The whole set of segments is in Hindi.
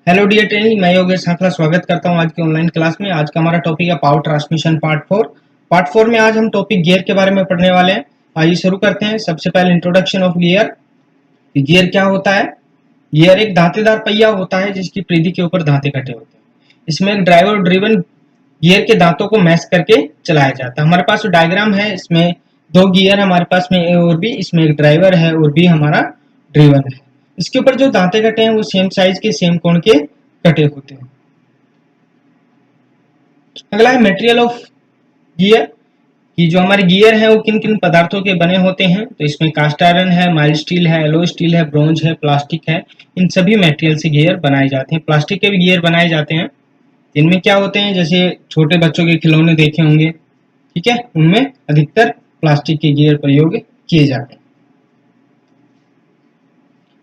हेलो डियर ट्रेनी, मैं योगेश सांखला स्वागत करता हूं आज की ऑनलाइन क्लास में। आज का हमारा टॉपिक है पावर ट्रांसमिशन पार्ट 4 में आज हम टॉपिक गियर के बारे में पढ़ने वाले हैं। आइए शुरू करते हैं। सबसे पहले इंट्रोडक्शन ऑफ गियर। गियर क्या होता है? गियर एक दांतेदार पहिया होता है जिसकी परिधि के ऊपर दांते कटे होते हैं। इसमें एक ड्राइवर ड्रिवन गियर के दांतों को मैश करके चलाया जाता है। हमारे पास डायग्राम है, इसमें दो गियर हमारे पास में ए और बी, इसमें एक ड्राइवर है और बी हमारा ड्रिवन है। इसके ऊपर जो दांते कटे हैं वो सेम साइज के सेम कोण के कटे होते हैं। अगला है मटेरियल ऑफ गियर कि जो हमारे गियर है वो किन किन पदार्थों के बने होते हैं। तो इसमें कास्ट आयरन है, माइल्ड स्टील है, एलो स्टील है, ब्रोंज है, प्लास्टिक है। इन सभी मटेरियल से गियर बनाए जाते हैं। प्लास्टिक के भी गियर बनाए जाते हैं। इनमें क्या होते हैं, जैसे छोटे बच्चों के खिलौने देखे होंगे, ठीक है, उनमें अधिकतर प्लास्टिक के गियर प्रयोग किए जाते हैं।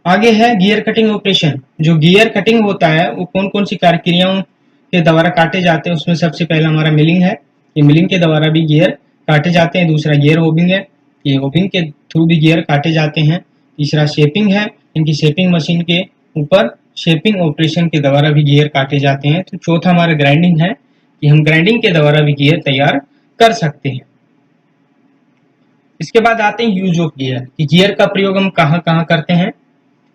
आगे है गियर कटिंग ऑपरेशन। जो गियर कटिंग होता है वो कौन कौन सी प्रक्रियाओं के द्वारा काटे जाते हैं। उसमें सबसे पहला हमारा मिलिंग है। ये मिलिंग के द्वारा भी गियर काटे जाते हैं। दूसरा गियर होबिंग है, ये होबिंग के थ्रू भी गियर काटे जाते हैं। तीसरा शेपिंग है, इनकी शेपिंग मशीन के ऊपर शेपिंग ऑपरेशन के द्वारा भी गियर काटे जाते हैं। तो चौथा हमारा ग्राइंडिंग है कि हम ग्राइंडिंग के द्वारा भी गियर तैयार कर सकते हैं। इसके बाद आते हैं यूज ऑफ गियर कि गियर का प्रयोग हम कहाँ कहाँ करते हैं।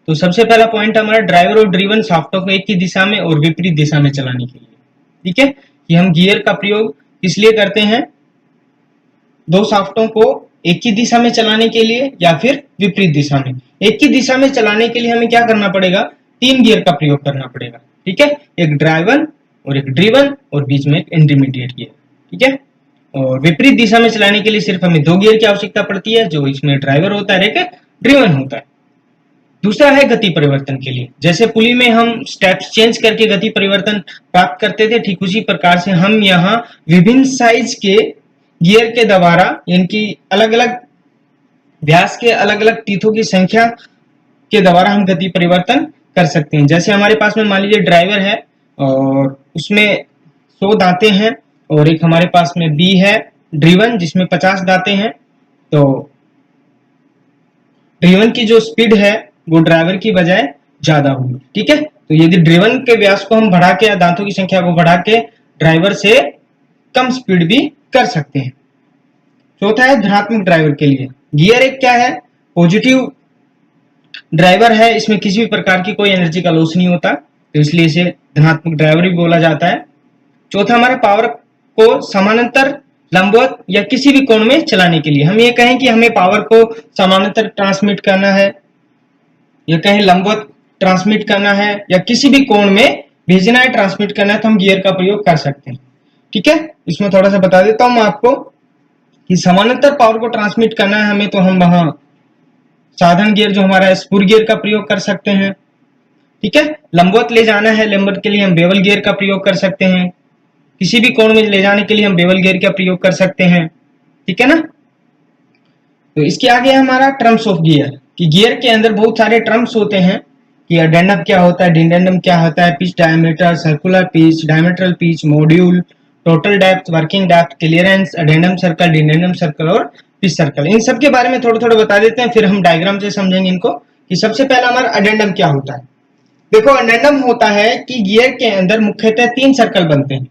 तो सबसे पहला पॉइंट हमारा ड्राइवर और ड्रिवन शाफ्टों को एक ही दिशा में और विपरीत दिशा में चलाने के लिए, ठीक है, कि हम गियर का प्रयोग किस लिए करते हैं, दो शाफ्टों को एक ही दिशा में चलाने के लिए या फिर विपरीत दिशा में। एक ही दिशा में चलाने के लिए हमें क्या करना पड़ेगा, तीन गियर का प्रयोग करना पड़ेगा, ठीक है, एक ड्राइवन और एक ड्रिवन और बीच में एक इंटरमीडिएट गियर, ठीक है। और विपरीत दिशा में चलाने के लिए सिर्फ हमें दो गियर की आवश्यकता पड़ती है, जो इसमें ड्राइवर होता है, एक ड्रिवन होता है। दूसरा है गति परिवर्तन के लिए। जैसे पुली में हम स्टेप्स चेंज करके गति परिवर्तन प्राप्त करते थे, ठीक उसी प्रकार से हम यहाँ विभिन्न साइज के गियर के द्वारा, इनकी अलग अलग व्यास के अलग अलग टीथों की संख्या के द्वारा हम गति परिवर्तन कर सकते हैं। जैसे हमारे पास में मान लीजिए ड्राइवर है और उसमें 100 दांते हैं और एक हमारे पास में बी है ड्रिवन जिसमें 50 दांते हैं। तो ड्रिवन की जो स्पीड है वो ड्राइवर की बजाय ज्यादा होगी, ठीक है। तो यदि ड्रिवन के व्यास को हम बढ़ा के या दांतों की संख्या को बढ़ा के ड्राइवर से कम स्पीड भी कर सकते हैं। चौथा है धनात्मक ड्राइवर के लिए। गियर एक क्या है, पॉजिटिव ड्राइवर है, इसमें किसी भी प्रकार की कोई एनर्जी का लॉस नहीं होता, तो इसलिए इसे धनात्मक ड्राइवर भी बोला जाता है। चौथा हमारे पावर को समानांतर, लंबवत या किसी भी कोण में चलाने के लिए, हम ये कहें कि हमें पावर को समानांतर ट्रांसमिट करना है या कहें लंबवत ट्रांसमिट करना है या किसी भी कोण में भेजना है, ट्रांसमिट करना है, तो हम गियर का प्रयोग कर सकते हैं, ठीक है। इसमें थोड़ा सा बता देता हूं मैं आपको कि समानांतर पावर को ट्रांसमिट करना है हमें, तो हम वहां साधारण गियर जो हमारा है स्पूर गियर का प्रयोग कर सकते हैं, ठीक है। लंबवत ले जाना है, लंबवत के लिए हम बेवल गियर का प्रयोग कर सकते हैं। किसी भी कोण में ले जाने के लिए हम बेवल गियर का प्रयोग कर सकते हैं, ठीक है ना। तो इसके आगे हमारा टर्म्स ऑफ गियर कि गियर के अंदर बहुत सारे टर्म्स होते हैं कि अडेंडम क्या होता है, डिडेंडम क्या होता है, pitch diameter, circular pitch, diametral pitch, module, total depth, working depth, clearance, addendum circle, dedendum circle और पिच सर्कल। इन सब के बारे में थोड़ा थोड़ा बता देते हैं, फिर हम डायग्राम से समझेंगे इनको कि सबसे पहला हमारा अडेंडम क्या होता है। देखो, अडेंडम होता है कि गियर के अंदर मुख्यतः 3 सर्कल बनते हैं।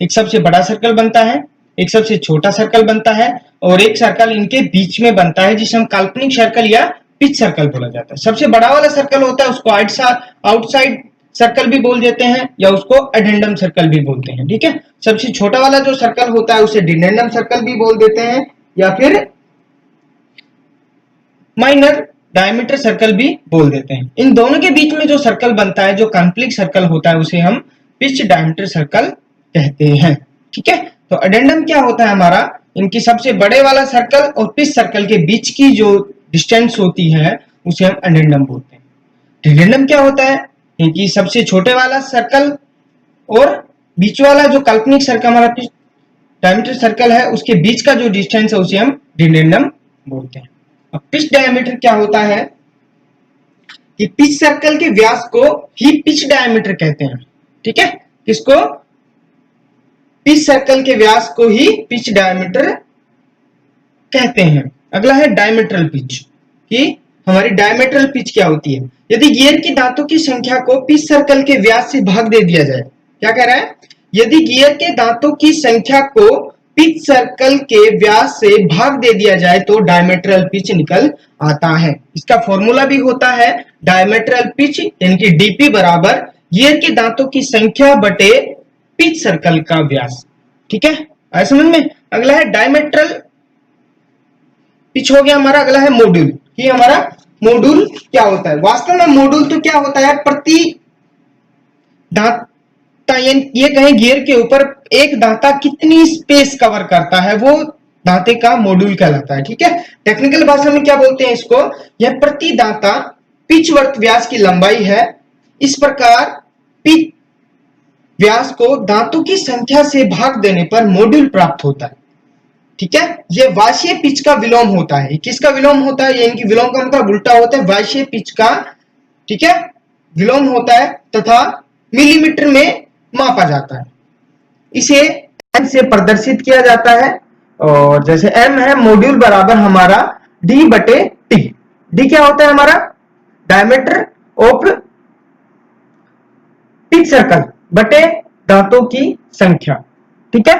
एक सबसे बड़ा सर्कल बनता है, एक सबसे छोटा सर्कल बनता है और एक सर्कल इनके बीच में बनता है जिसे हम काल्पनिक सर्कल या पिच सर्कल बोला जाता है। सबसे बड़ा वाला सर्कल होता है उसको आउटसाइड सर्कल भी बोल देते हैं या उसको अडेंडम सर्कल भी बोलते हैं, ठीक है। सबसे छोटा वाला जो सर्कल होता है उसे डिडेंडम सर्कल भी बोल देते हैं या फिर माइनर डायमीटर सर्कल भी बोल देते हैं। इन दोनों के बीच में जो सर्कल बनता है, जो कॉन्फ्लिक्ट सर्कल होता है, उसे हम पिच डायमीटर सर्कल कहते हैं, ठीक है। तो अडेंडम क्या होता है हमारा, इनकी सबसे बड़े वाला सर्कल और पिच सर्कल के बीच की जो डिस्टेंस होती है उसे हम अडेंडम बोलते हैं। डिडेंडम क्या होता है, इनकी सबसे छोटे वाला सर्कल और बीच वाला जो काल्पनिक सर्कल हमारा पिच डायमीटर सर्कल है उसके बीच का जो डिस्टेंस है उसे हम डिडेंडम बोलते हैं। अब पिच डायमीटर क्या होता है कि पिच सर्कल के व्यास को ही पिच डायमीटर कहते हैं, ठीक है। किसको, पिच सर्कल के व्यास को ही पिच डायमीटर कहते हैं। अगला है डायमीटरल पिच कि हमारी डायमीटरल पिच क्या होती है। यदि गियर की दांतों की संख्या को पिच सर्कल के व्यास से भाग दे दिया जाए, क्या कह रहा है, यदि गियर के दांतों की संख्या को पिच सर्कल के व्यास से भाग दे दिया जाए तो डायमेट्रल पिच निकल आता है। इसका फॉर्मूला भी होता है डायमेट्रल पिच यानी कि डीपी बराबर गियर के दांतों की संख्या बटे पिच सर्कल का व्यास। ठीक है, आया समझ में। अगला है डायमेट्रल पिच हो गया हमारा। अगला है मॉड्यूल। ये हमारा मॉड्यूल क्या होता है, वास्तव में मॉड्यूल तो क्या होता है, प्रति दांता ये कहें गियर के ऊपर एक दांता कितनी स्पेस कवर करता है वो दांते का मॉड्यूल कहलाता है। ठीक है, टेक्निकल भाषा में क्या बोलते हैं इसको, यह प्रति दांता पिच वर्त व्यास की लंबाई है। इस प्रकार पिच व्यास को दांतों की संख्या से भाग देने पर मॉड्यूल प्राप्त होता है। ठीक है, ये वाष्य पिच का विलोम होता है। किसका विलोम होता है, यानी कि विलोम का मतलब उल्टा होता है, वाष्य पिच का, ठीक है, विलोम होता है तथा मिलीमीटर में मापा जाता है। इसे एम से प्रदर्शित किया जाता है और जैसे एम है मॉड्यूल बराबर हमारा डी बटे टी। डी क्या होता है हमारा, डायमीटर ऑफ पिच सर्कल बटे दांतों की संख्या। ठीक है,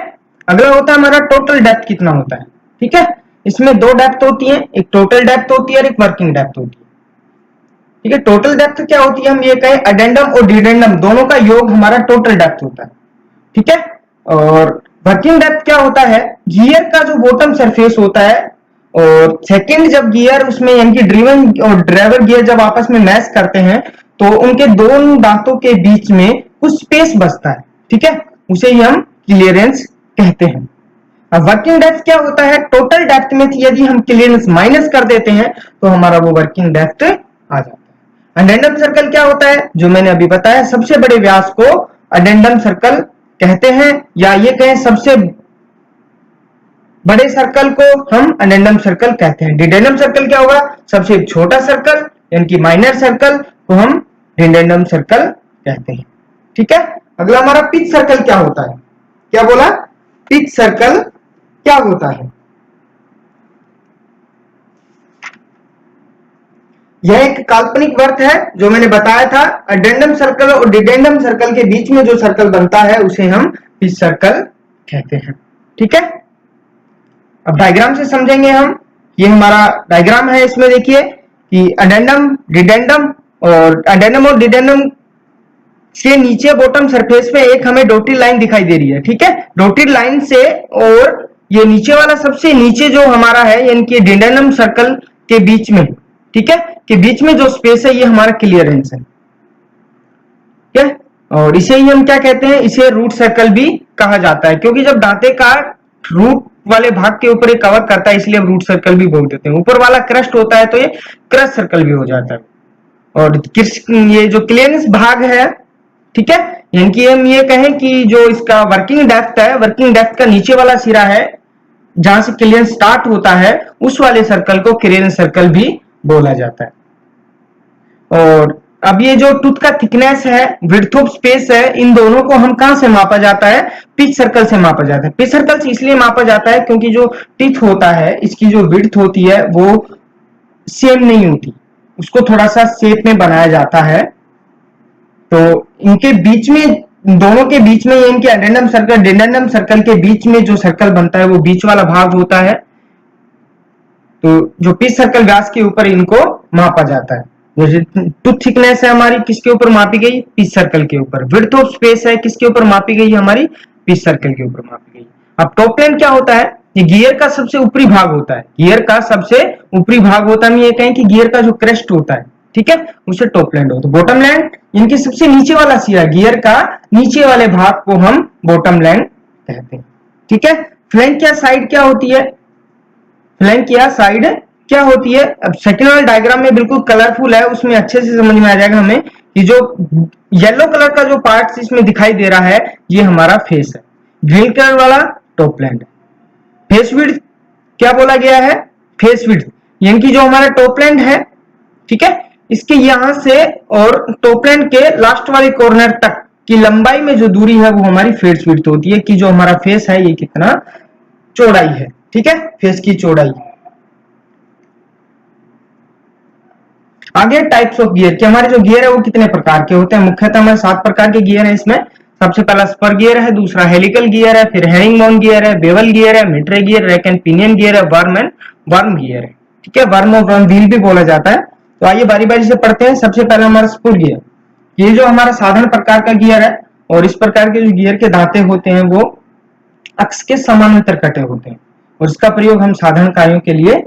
अगला होता है हमारा टोटल डेप्थ कितना होता है। ठीक है, इसमें दो डेप्थ होती है, एक टोटल डेप्थ होती है और एक वर्किंग डेप्थ होती है। ठीक है, टोटल डेप्थ क्या होती है, हम ये कहें अडेंडम और डिडेंडम दोनों का योग हमारा टोटल डेप्थ होता है। ठीक है, और वर्किंग डेप्थ क्या होता है, गियर का जो बॉटम सरफेस होता है और सेकंड जब गियर उसमें यानी कि ड्रिवन और ड्राइवर गियर जब आपस में मैच करते हैं तो उनके दोनों दांतों के बीच में कुछ स्पेस बचता है। ठीक है, उसे ही हम क्लियरेंस कहते हैं। अब वर्किंग डेप्थ क्या होता है, टोटल डेप्थ में यदि हम क्लियरेंस माइनस कर देते हैं तो हमारा वो वर्किंग डेप्थ आ जाता है। अडेंडम सर्कल क्या होता है, जो मैंने अभी बताया, सबसे बड़े व्यास को अडेंडम सर्कल कहते हैं, या ये कहें सबसे बड़े सर्कल को हम अडेंडम सर्कल कहते हैं। डिडेंडम सर्कल क्या होगा, सबसे छोटा सर्कल यानी कि माइनर सर्कल को हम डिडेंडम सर्कल कहते हैं। ठीक है, अगला हमारा पिच सर्कल क्या होता है, क्या बोला, पिच सर्कल क्या होता है। यह एक काल्पनिक वृत्त है जो मैंने बताया था, अडेंडम सर्कल और डिडेंडम सर्कल के बीच में जो सर्कल बनता है उसे हम पिच सर्कल कहते हैं। ठीक है, अब डायग्राम से समझेंगे हम। ये हमारा डायग्राम है, इसमें देखिए कि अडेंडम डिडेंडम और अडेंडम और डिडेंडम से नीचे बॉटम सरफेस पे एक हमें डॉटेड लाइन दिखाई दे रही है। ठीक है, डॉटेड लाइन से और ये नीचे वाला सबसे नीचे जो हमारा है यानी कि डिडेंडम सर्कल के बीच में, ठीक है, के बीच में जो स्पेस है ये हमारा क्लियरेंस है। ठीक है, और इसे ही हम क्या कहते हैं, इसे रूट सर्कल भी कहा जाता है, क्योंकि जब दांते का रूट वाले भाग के ऊपर कवर करता है इसलिए हम रूट सर्कल भी बोल देते हैं। ऊपर वाला क्रस्ट होता है तो ये क्रस्ट सर्कल भी हो जाता है। और ये जो क्लियरेंस भाग है, ठीक है, यानी कि हम ये कहें कि जो इसका वर्किंग डेप्थ है, वर्किंग डेप्थ का नीचे वाला सिरा है जहां से क्लियरेंस स्टार्ट होता है, उस वाले सर्कल को क्लियरेंस सर्कल भी बोला जाता है। और अब ये जो टूथ का थिकनेस है, विड्थ ऑफ स्पेस है, इन दोनों को हम कहां से मापा जाता है, पिच सर्कल से मापा जाता है। पिच सर्कल से इसलिए मापा जाता है क्योंकि जो टीथ होता है इसकी जो विड्थ होती है वो सेम नहीं होती, उसको थोड़ा सा शेप में बनाया जाता है। तो इनके बीच में, दोनों के बीच में, इनके अडेंडम सर्कल डिडेंडम सर्कल के बीच में जो सर्कल बनता है वो बीच वाला भाग होता है। तो जो पिच सर्कल व्यास के ऊपर इनको मापा जाता है। टूथ थिकनेस है हमारी किसके ऊपर मापी गई, पिच सर्कल के ऊपर। विड्थ ऑफ स्पेस है किसके ऊपर मापी गई, हमारी पिच सर्कल के ऊपर मापी गई। अब टॉप प्लेन क्या होता है, ये गियर का सबसे ऊपरी भाग होता है। गियर का सबसे ऊपरी भाग होता है, हम ये कहें कि गियर का जो क्रेस्ट होता है, ठीक है, उसे टॉप लैंड होता है। बॉटम लैंड इनके सबसे नीचे वाला सिरा, गियर का नीचे वाले भाग को हम बॉटम लैंड कहते हैं। ठीक है, फ्लैंक या साइड क्या होती है, फ्लैंक या साइड क्या होती है। अब सेकंड वाला डायग्राम में बिल्कुल कलरफुल है, उसमें अच्छे से समझ में आ जाएगा हमें कि जो येलो कलर का जो पार्ट इसमें दिखाई दे रहा है ये हमारा फेस है, ग्रीन कलर वाला टॉप लैंड है। फेस विड्थ क्या बोला गया है, फेस विड्थ यानी कि जो हमारा टॉप लैंड है, ठीक है, इसके यहां से और टॉप लैंड के लास्ट वाले कॉर्नर तक की लंबाई में जो दूरी है वो हमारी फेस विड्थ होती है, कि जो हमारा फेस है ये कितना चौड़ाई है। ठीक है, फेस की चौड़ाई। आगे टाइप्स ऑफ गियर कि हमारे जो गियर है वो कितने प्रकार के होते हैं। मुख्यतः हमारे 7 प्रकार के गियर हैं इसमें। सबसे पहला स्पर गियर है, दूसरा हेलिकल गियर है, फिर हेरिंगबोन गियर है, बेवल गियर है, mitre gear, rack and pinion gear है, वर्म एंड वर्म गियर है। ठीक है, वर्म और वर्म व्हील भी बोला जाता है। तो आइए बारी बारी से पढ़ते हैं। सबसे पहला हमारा स्पर गियर, ये जो हमारा साधारण प्रकार का गियर है और इस प्रकार के जो गियर के दांते होते हैं वो अक्ष के समानांतर कटे होते हैं और इसका प्रयोग हम साधारण कार्यों के लिए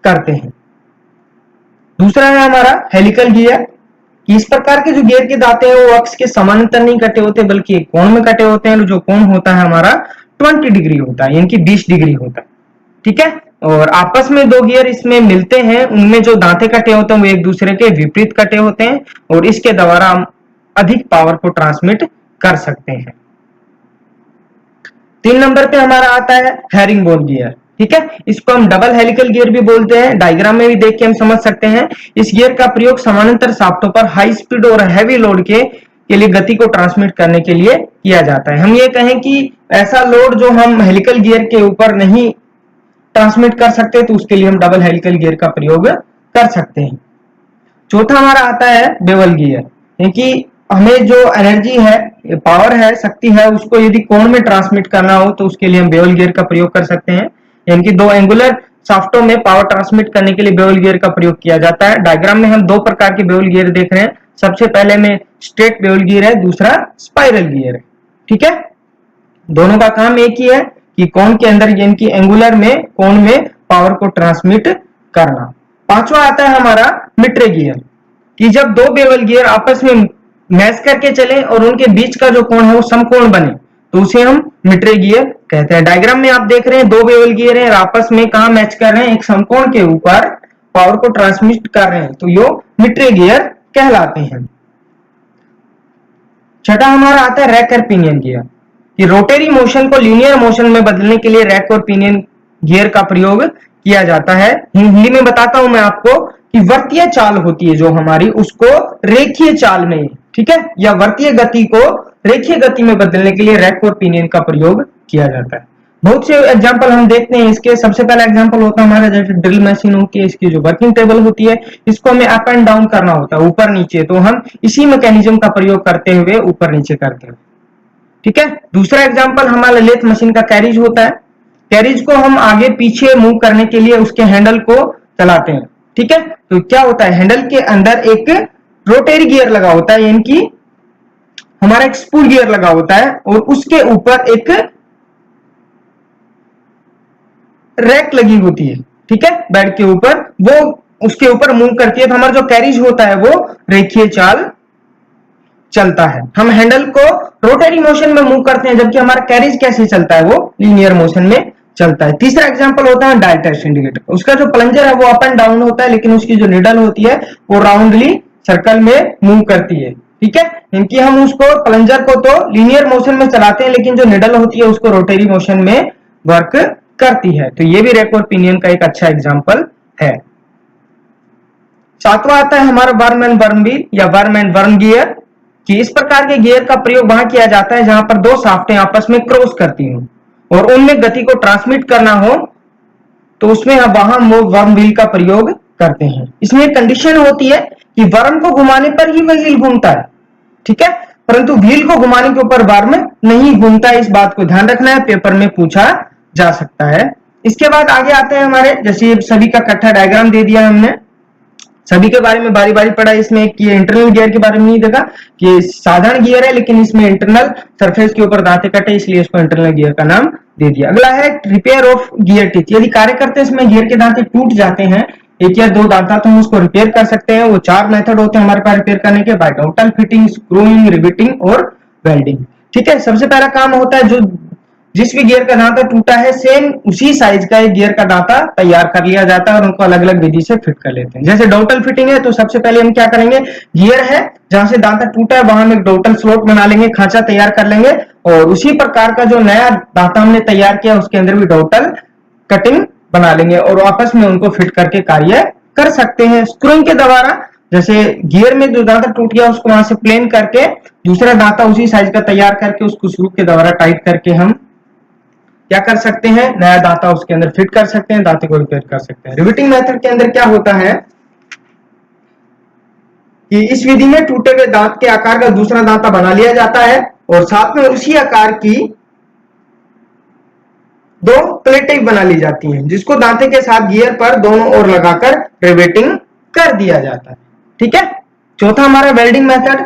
करते हैं। दूसरा है हमारा हेलिकल गियर कि इस प्रकार के जो गियर के दांते हैं वो अक्ष के समानांतर नहीं कटे होते बल्कि एक कोण में कटे होते हैं। जो कोण होता है हमारा 20 डिग्री होता है, यानी कि 20 डिग्री होता है। ठीक है, और आपस में दो गियर इसमें मिलते हैं, उनमें जो दांते कटे होते हैं वो एक दूसरे के विपरीत कटे होते हैं और इसके द्वारा हम अधिक पावर को ट्रांसमिट कर सकते हैं। 3 नंबर पे हमारा आता है हेरिंगबोन गियर। ठीक है, इसको हम डबल हेलिकल गियर भी बोलते हैं। डायग्राम में भी देख के हम समझ सकते हैं। इस गियर का प्रयोग समानांतर शाफ्टों पर हाई स्पीड और हैवी लोड के लिए गति को ट्रांसमिट करने के लिए किया जाता है। हम ये कहें कि ऐसा लोड जो हम हेलिकल गियर के ऊपर नहीं ट्रांसमिट कर सकते तो उसके लिए हम डबल हेलिकल गियर का प्रयोग कर सकते हैं। चौथा हमारा आता है बेवल गियर, क्योंकि हमें जो एनर्जी है, पावर है, शक्ति है, उसको यदि कोण में ट्रांसमिट करना हो तो उसके लिए हम बेवल गियर का प्रयोग कर सकते हैं। यानी कि दो एंगुलर शाफ्टों में पावर ट्रांसमिट करने के लिए बेवल गियर का प्रयोग किया जाता है। डायग्राम में हम 2 प्रकार के बेवल गियर देख रहे हैं। सबसे पहले में स्ट्रेट बेवल गियर है, दूसरा स्पाइरल गियर है। ठीक है, दोनों का काम एक ही है कि कोण के अंदर यानी कि एंगुलर में कोण में पावर को ट्रांसमिट करना। पांचवा आता है हमारा मिट्रे गियर कि जब दो बेवल गियर आपस में मैच करके चले और उनके बीच का जो कोण है वो समकोण बने तो उसे हम मिट्रे गियर कहते हैं। डायग्राम में आप देख रहे हैं 2 बेवल गियर हैं, आपस में कहा मैच कर रहे हैं, एक समकोण के ऊपर पावर को ट्रांसमिट कर रहे हैं तो यो मिट्रे गियर कहलाते हैं। छठा हमारा आता है रैक और पिनियन गियर कि रोटरी मोशन को लीनियर मोशन में बदलने के लिए रैक और पिनियन गियर का प्रयोग किया जाता है। हिंदी में बताता हूं मैं आपको कि वर्तीय चाल होती है जो हमारी, उसको रेखीय चाल में, ठीक है, या वर्तीय गति को रेखीय गति में बदलने के लिए रैक और पिनियन का प्रयोग किया जाता है। बहुत से एग्जांपल हम देखते हैं इसके। सबसे पहला एग्जांपल होता है हमारा जैसे ड्रिल मशीन होती है, इसकी जो वर्किंग टेबल होती है इसको हमें अप एंड डाउन करना होता है, ऊपर नीचे, तो हम इसी मैकेनिज्म का प्रयोग करते हुए ऊपर नीचे करते हैं। ठीक है, दूसरा एग्जांपल हमारा लेथ मशीन का कैरिज होता है। कैरिज को हम आगे पीछे मूव करने के लिए उसके हैंडल को चलाते हैं। ठीक है, तो क्या होता है, हैंडल के अंदर एक रोटरी गियर लगा होता है, यानी कि हमारा एक स्पूल गियर लगा होता है और उसके ऊपर एक रैक लगी होती है। ठीक है, बेड के ऊपर, वो उसके ऊपर मूव करती है तो हमारा जो कैरिज होता है वो रेखीय चाल चलता है। हम हैंडल को रोटरी मोशन में मूव करते हैं जबकि हमारा कैरिज कैसे चलता है, वो लीनियर मोशन में चलता है। तीसरा एग्जांपल होता है डायल टेस्ट इंडिकेटर। उसका जो प्लंजर है वो अप एंड डाउन होता है लेकिन उसकी जो निडल होती है वो राउंडली सर्कल में मूव करती है। ठीक है, इनकी हम उसको प्लंजर को तो लीनियर मोशन में चलाते हैं लेकिन जो निडल होती है उसको रोटरी मोशन में वर्क करती है। तो ये भी रैक और पिनियन का एक अच्छा एग्जांपल है। सातवां आता है हमारा वर्म एंड वर्म व्हील या वर्म एंड वर्म गियर कि इस प्रकार के गियर का प्रयोग वहां किया जाता है जहां पर दो शाफ्टें आपस में क्रॉस करती हो और उनमें गति को ट्रांसमिट करना हो तो उसमें हम वहां वर्म व्हील का प्रयोग करते हैं। इसमें कंडीशन होती है कि वर्म को घुमाने पर ही व्हील घूमता है, ठीक है, परंतु व्हील को घुमाने के ऊपर वर्म नहीं घूमता है। इस बात को ध्यान रखना है, पेपर में पूछा जा सकता है। इसके बाद आगे आते हैं हमारे, जैसे सभी का इकट्ठा डायग्राम दे दिया हमने, सभी के बारे में बारी बारी पढ़ा। इसमें एक इंटरनल गियर के बारे में नहीं देखा कि साधारण गियर है लेकिन इसमें इंटरनल सरफेस के ऊपर दांते कटे इसलिए इसको इंटरनल गियर का नाम दे दिया। अगला है रिपेयर ऑफ गियर टीथ। यदि कार्य करते हैं इसमें गियर के दांते टूट जाते हैं, एक या दो दांता, तो हम उसको रिपेयर कर सकते हैं। वो 4 मेथड होते हैं हमारे पास रिपेयर करने के, by total fitting, screwing, riveting और वेल्डिंग। ठीक है, सबसे पहला काम होता है जो जिस भी गियर का दांता टूटा है सेम उसी साइज का एक गियर का दांता तैयार कर लिया जाता है और उनको अलग अलग विधि से फिट कर लेते हैं। जैसे डोटल फिटिंग है तो सबसे पहले हम क्या करेंगे, गियर है जहां से दांता टूटा है वहां हम एक डोटल स्लॉट बना लेंगे, खांचा तैयार कर लेंगे और उसी प्रकार का जो नया दांता हमने तैयार किया उसके अंदर भी डोटल कटिंग बना लेंगे और आपस में उनको फिट करके कार्य कर सकते हैं। स्क्रूइंग के द्वारा जैसे गियर में जो दांता टूट गया उसको वहां से प्लेन करके दूसरा दांता उसी साइज का तैयार करके उसको स्क्रू के द्वारा टाइट करके हम क्या कर सकते हैं, नया दांता उसके अंदर फिट कर सकते हैं, दांते को रिपेयर कर सकते हैं। रिवेटिंग मेथड के अंदर क्या होता है, कि इस विधि में टूटे हुए दांत के आकार का दूसरा दांता बना लिया जाता है और साथ में उसी आकार की दो प्लेटें बना ली जाती हैं, जिसको दांते के साथ गियर पर दोनों ओर लगाकर रिवेटिंग कर दिया जाता है। ठीक है। चौथा हमारा वेल्डिंग मेथड।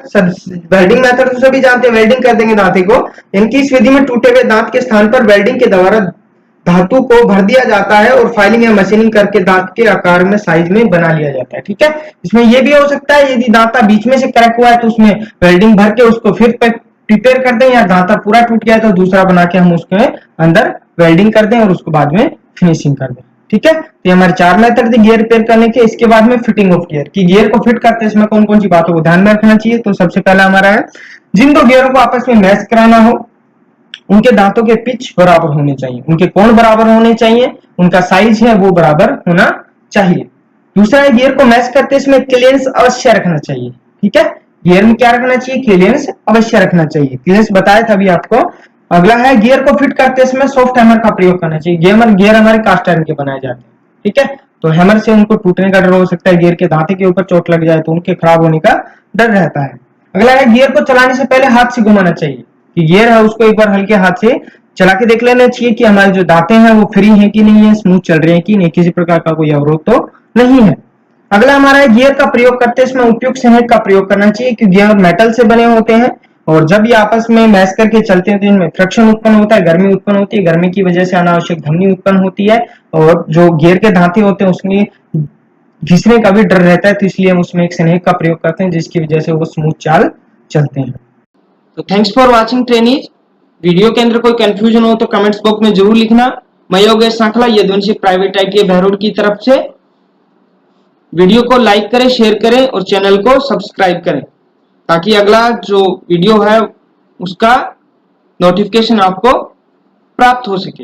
वेल्डिंग मेथड तो सभी जानते हैं, वेल्डिंग कर देंगे दांते को। इनकी इस विधि में टूटे हुए दांत के स्थान पर वेल्डिंग के द्वारा धातु को भर दिया जाता है और फाइलिंग या मशीनिंग करके दांत के आकार में साइज में बना लिया जाता है। ठीक है। इसमें यह भी हो सकता है यदि दांता बीच में से क्रैक हुआ है तो उसमें वेल्डिंग भर के उसको फिर प्रिपेयर कर दें, या दांता पूरा टूट गया तो दूसरा बना के हम उसके अंदर वेल्डिंग कर दें और उसको बाद में फिनिशिंग कर दें। ठीक है। तो हमारे 4 मेथड थे गियर रिपेयर करने के। इसके बाद में फिटिंग ऑफ गियर, कि गियर को फिट करते समय कौन कौन सी बातों को ध्यान में रखना चाहिए। तो सबसे पहला हमारा है, जिन दो गियरों को आपस में मैच कराना हो उनके दांतों के पिच बराबर होने चाहिए, उनके कोण बराबर होने चाहिए, उनका साइज है वो बराबर होना चाहिए। दूसरा है, गियर को मैच करते समय क्लियरेंस अवश्य रखना चाहिए। ठीक है। गियर में क्या रखना चाहिए, क्लियरेंस अवश्य रखना चाहिए। क्लियरेंस बताया था अभी आपको। अगला है, गियर को फिट करते समय सॉफ्ट हैमर का प्रयोग करना चाहिए। गियर हमारे कास्ट आयरन के बनाए जाते हैं। ठीक है। तो हैमर से उनको टूटने का डर हो सकता है, गियर के दांते के ऊपर चोट लग जाए तो उनके खराब होने का डर रहता है। अगला है, गियर को चलाने से पहले हाथ से घुमाना चाहिए, कि गियर है उसको एक बार हल्के हाथ से चला के देख लेना चाहिए कि हमारे जो दांते हैं वो फ्री हैं कि नहीं है, स्मूथ चल रहे हैं कि नहीं, किसी प्रकार का कोई अवरोध तो नहीं है। अगला हमारा है, गियर का प्रयोग करते समय उपयुक्त सहायक का प्रयोग करना चाहिए, क्योंकि गियर मेटल से बने होते हैं और जब ये आपस में मैच करके चलते हैं तो इनमें फ्रिक्शन उत्पन्न होता है, गर्मी उत्पन्न होती है, गर्मी की वजह से अनावश्यक धमनी उत्पन्न होती है और जो गियर के दांते होते हैं उसमें घिसने का भी डर रहता है। तो इसलिए हम उसमें एक स्नेहक का प्रयोग करते हैं जिसकी वजह से वो स्मूथ चाल चलते हैं। तो thanks for watching trainees. Video के अंदर कोई कंफ्यूजन हो तो कमेंट्स बॉक्स में जरूर लिखना। मैं योगेश सांखला, यदुवंशी प्राइवेट ITI बहरोड की तरफ से। वीडियो को लाइक करें, शेयर करें और चैनल को सब्सक्राइब करें ताकि अगला जो वीडियो है उसका नोटिफिकेशन आपको प्राप्त हो सके।